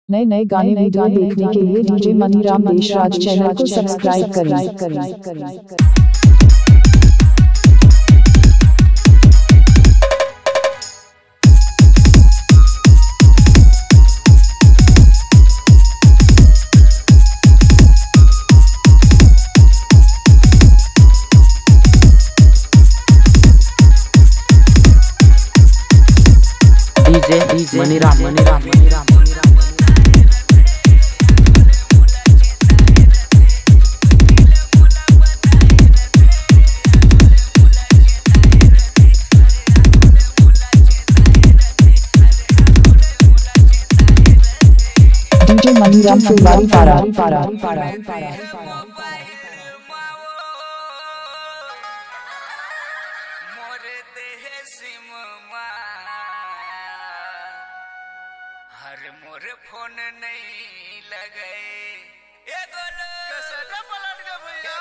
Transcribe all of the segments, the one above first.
नए नए गाने वीडियो देखने के लिए डीजे मनीराम देशराज चैनल को सब्सक्राइब करें। डीजे मनीराम फुलवारी पारा हर मोर फोन नहीं लगे ये गोलो कैसे पलट गए भैया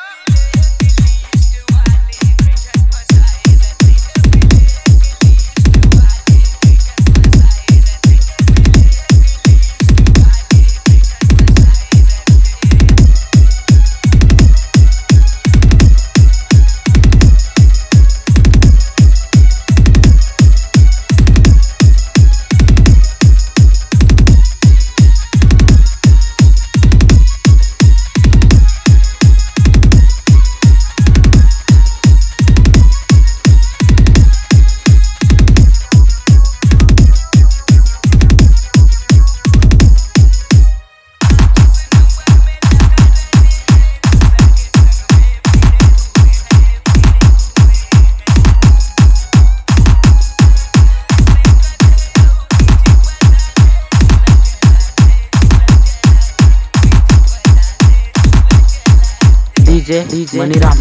डीजे मनीराम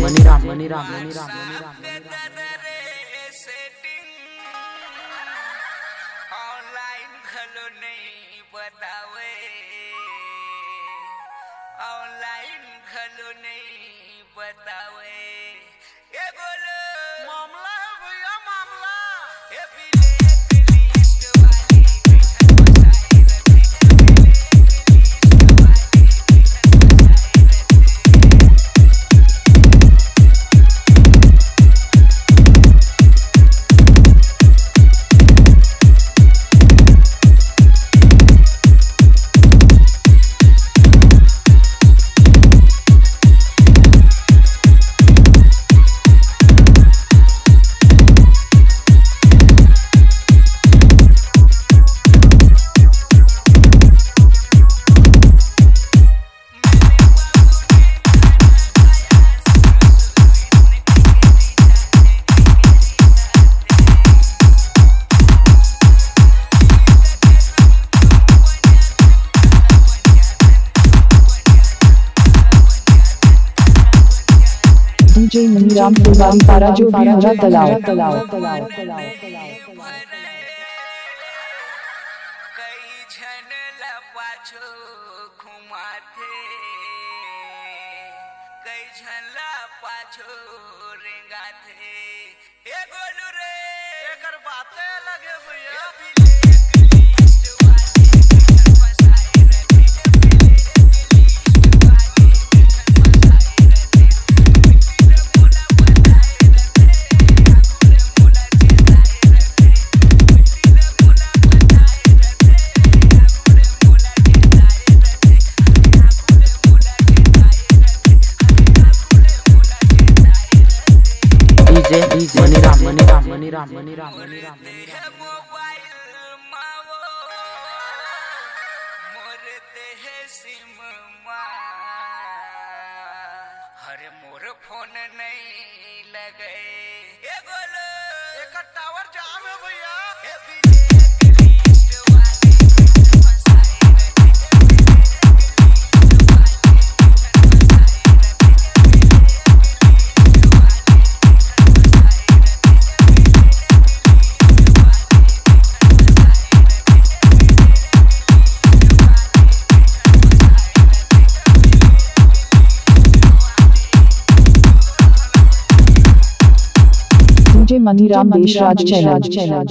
ऑनलाइन खलो नहीं बतावे ऑनलाइन खलो नहीं बतावे ये बोलो मामला है भैया मामला ये डीजे मनीराम फुलवारी पारा जो बिहारा तलाव कई झन लपाछो घुमाथे कई झन लपाछो रेंगाथे ए गोलू रे एकर बातें लगे भैया मनीराम मोबाइल मावो मोर देह सिम हर मोर फोन नहीं लगे ये गोलो एक टावर जाम है भैया मनीराम देशराज चैनल।